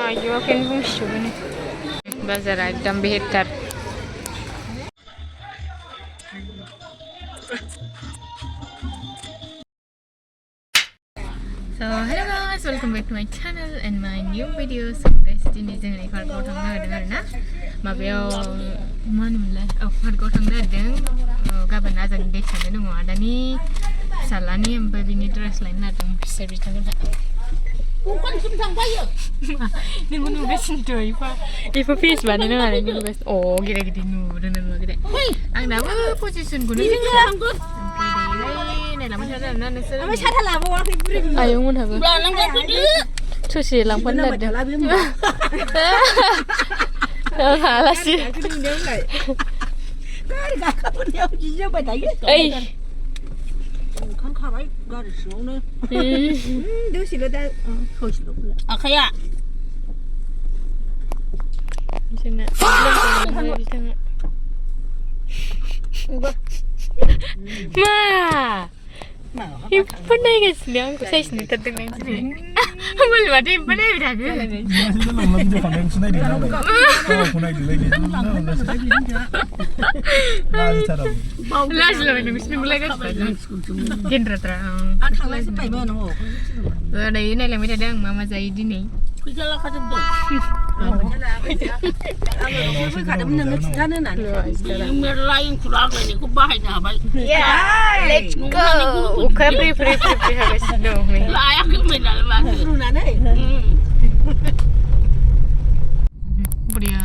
Ayo kan bungsuk ini. Bazar एकदम बेहतर. So hello guys, welcome back to my channel and my new video. So guys, ini जों पार्कआव थांनो नागिरदों आरोना. माबायाव मा होनोमोनलाय? पार्कआव थांनो नागिरदों. गाबोन आजानि डेट थांनो दङ आदानि फिसालानि ओमफ्राय बिनि ड्रेस लायनो नागिरदों बिसोर बिथांमोनहा. Nunggu nugasin tuh, Ipa face banget nih mana nugas. Oh, gede-gede nurunan gede. Ang dapat posisi gue nih. Nih, lama cara nana sih. Ama cara lama waktu itu. Ayo mun apa? Susi lampan ada. Halah sih. Kan kabai garis nona. Dia sila dah hoş loh. Akaya. Sana. Ma. Ibu naik ke sini, aku saya sini terdengar naik sini. Boleh ada ibu naik berada. Last lah ini mesti mulai kan. Genre terang. Akan lagi sampai mana ho? Ada ini yang kita ada Mama Zaidi nih. Kujalah kata tu. Kadang menengah sana nanti. Merlain kurang lagi, aku bahaya apa? Yeah, let's go. Ukapri free habis dong. Layak kemenal banget. Nana. Bria.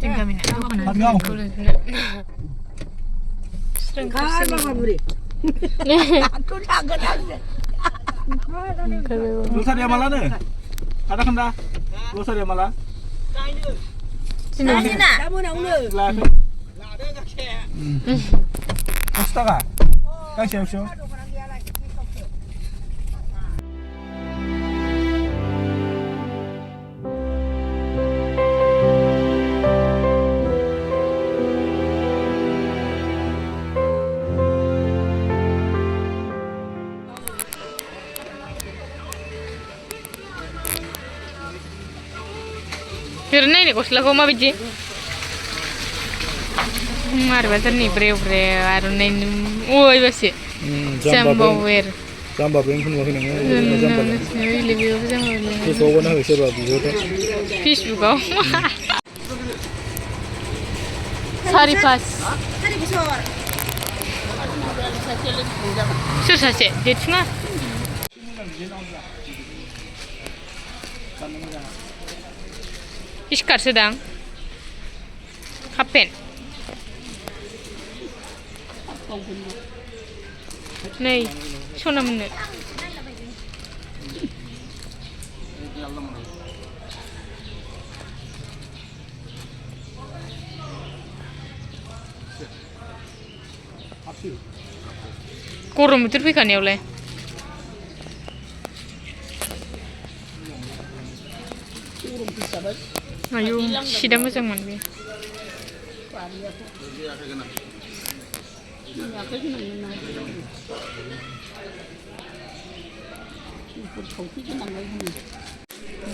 Tinggal minat. Kan apa beri? Aku jangan ada. Lusa dia malah nih. Ada kan dah? Lusa dia malah. Sini. Kamu nak ulu? Lah. Astaga. Kau siap. Karena ini koslah kau mau biji. Mar bazar nih breu, arun ini, oi basi. Jambawer. Jamba yang pun mungkin yang jamba. Ini lebih apa jambawer? Itu kau nak bisa bawa video tu. Fish juga. Sari pas. Tadi besar. Susah sih, dia cuma. Iskar sedang. Kapan? Nih, sana mana? Kurang betul pikan ya oleh. Ayo, sida macam mana ni?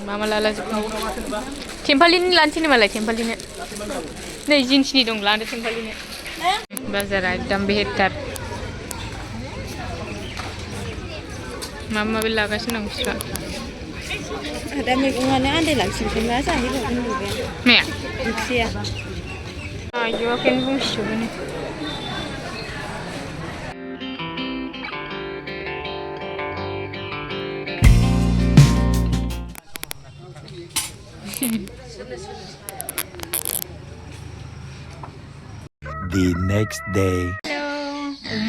Mama lala tempel ini lanci ni malah tempel ini. Nih jeans ni dong lantai tempel ini. Bazar एकदम बेहतर. Mama bilang kasih nang suka. Ada megungannya ada langsung kena sah itu kan juga. Mea. Usia. Ayo kan bungsuk ini. The next day.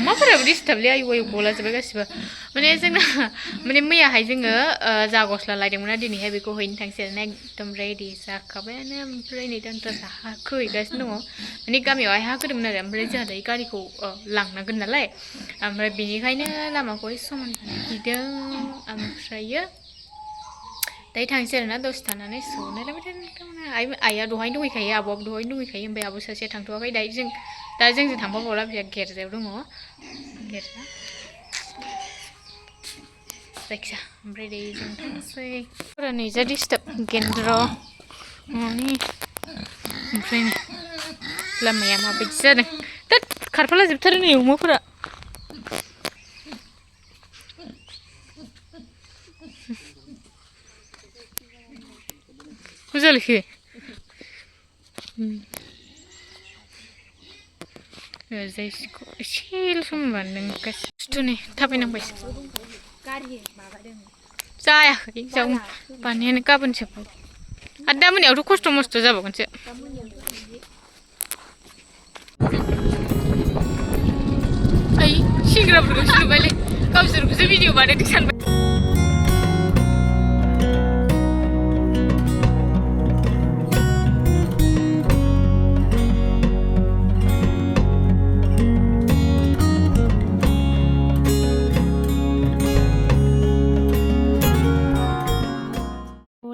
Ma pernah beri setiap lihat ibu bola sebagai siapa. Mana sengna, mana maya hai sengga jagos la lagi mana di ni hai beko hin thang sel nek tom ready sa kabe na pray ni dan terasa kui guys no. Ini kami ai ha kedem na ram pray jada ikari ko lang na guna lai. Amra bini kai na lama koi soman hidang amraya. Tapi thang sel na dos tanah ni so na ram kan ayah doain doi kai abob doain doi kai yang abu sasia thang tua kai dai jeng. Dah jeng je tambah bola bisa ger je dong oh. Ger. जायखिया ओमफ्राय दायो जों थांसै फोरा नै जा disturb गेन्द्र न'नि ओमफ्राय नै लामाया माबायदि जादों थोद खारफाला जोबथारो नै अमाफोरा मा जालायखो जायसिखौ एसेल' सम मोनदों गासिबो नै थाबायनांबायसो जायाखै जाव बानायानो गाबोनसो आरो दा मोनायावथ' खस्थ' मस्थ' जाबावगोनसो ओइ सेंग्राफोरखौ नुबायलै गावसोरखौसो भिडिअ बानायदों सानबाय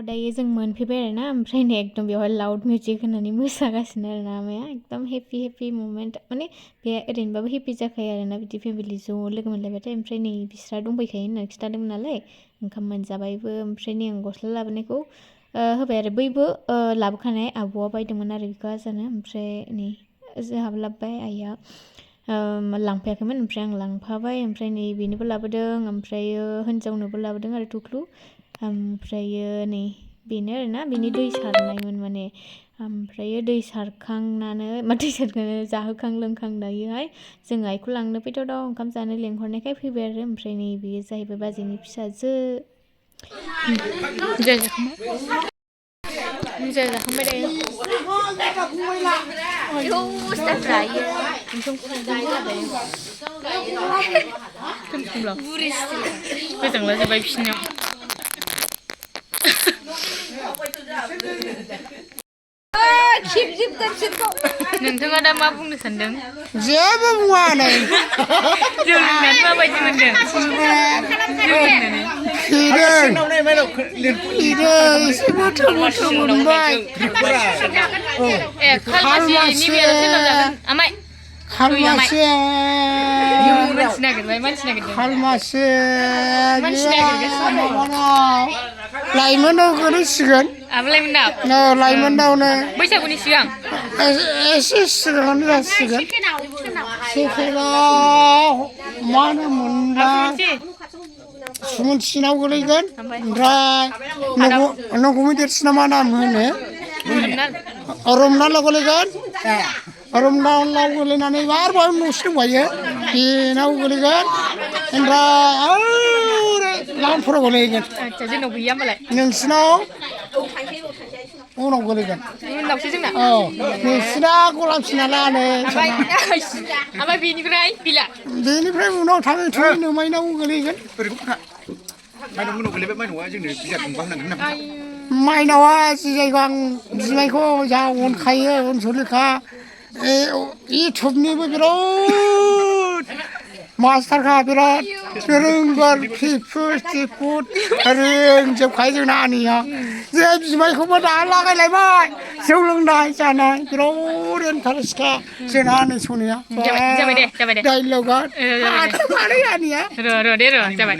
दायो जों मोनफैबाय आरोना ओमफ्राय नै एकदम बेवहाय लाउड मिउजिक होनानै मोसागासिनो आरोना आमाया एकदम हेपि मोमेन्ट माने बे ओरैनोबाबो हेपि जाखायो आरोना बिदि फेमिलि ज' लोगो मोनलायबाथाय ओमफ्राय नै बिस्रा दंफैखायो होननानै खिथादोंमोन नालाय ओंखाम मोनजाबायबो ओमफ्राय नै आं गस्ला लाबोनायखौ होबाय आरो बैबो लाबोखानाय आब'आ बायदोंमोन आरो बेखौ आजानो ओमफ्राय नै जोंहाबो लाबोबाय आइया लांफायाखैमोन ओमफ्राय आं लांफाबाय ओमफ्राय नै बेनोबो लाबोदों ओमफ्रायो हिन्जावनोबो लाबोदों आरो थुख्लु ओमफ्रायो नै बेनो आरोना बेनि दै सारनायमोन माने ओमफ्रायो दै सारखांनानै दै सारखांनानै जाहोखां लोंखां दायोहाय जों आइखौ लांनो फैथ' दा ओंखाम जानो लेंहरनायखाय फैबाय आरो ओमफ्राय नै बेयो जाहैबाय बाजैनि फिसाजो जाखांबाय दायो गोजांला जोब्बाय बिसिनियाव नोंथाङा दा मा बुंनो सानदों जेबो बुङा नै जौ लोंनानै माबायदि मोनदों एसे मोथौ मोनबाय खालमासि खालमासि लाइमोनाव गोलैसिगोन लाइमोनावनो बैसागुनि सिगां एसे सिगाङावनो जासिगोन सेकेन्डआव मा होनोमोनलाय सुमनसिनाव गोलैगोन ओमफ्राय नंगुमै देरसिना मा नाम होनो रमनालाव गोलैगोन रमनालाव गोलैनानै आरो बाव न'सो दंबायो बेनाव गोलैगोन ओमफ्राय लामफोराव गोलैगोन जोंनाव गैया होमबालाय नोंसिनाव उनाव गोलैगोन उनावसो जोंना औ नोंसिना गलामसिना लानो ओमफ्राय बेनिफ्राय गैला बेनिफ्राय उनाव थाङै थुङै नोमायनाव गोलैगोन माइनावा जि जायगायाव आं बिमायखौ जा अनखायो अनसुलिखा इउटुबनिबो बिराद मास्टारखा बिराद रोंगोन टिपुद रोंजोबखायो जोंना आनैया जे बिमायखौबो दा लागायलायबाय जौ लोंनाय जानाय बिराद इन्टारेस्टखा जोंना आनै सनिया डाइलगा मारै आनैया जाबाय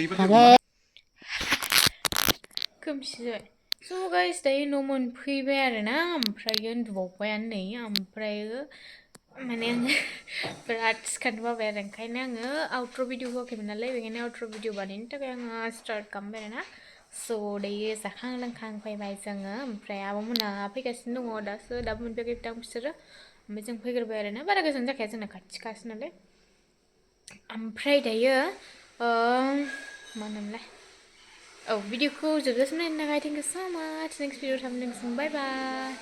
खोमसिसै स' गाइस दायो न' मोनफैबाय आरोना ओमफ्रायो उन्दुबावबायानो नै ओमफ्रायो माने आङो बिराद सिखारनो बाबाय आरो ओंखायनो आङो आउटर' भिडिअ होआखैमोन नालाय बेखायनो आउटर' भिडिअ बानायनो थाखाय आङो स्टार्ट खालामबाय आरोना स' दायो जाखां लोंखां फैबाय जोङो ओमफ्राय आब'मोनहा फैगासिनो दङ दाबो मोनफैयाखै दां बिसोरो ओमफ्राय जों फैग्रोबाय आरोना बारा गोजान जाखाया जोंना खाथिखासो नालाय ओमफ्राय दायो मा होनोमोनलाय भिडिअखौ जोबजासिम नायनो थाखाय थेंक इउ स' माच नेक्स्ट भिडिअ थांनो बाय बाय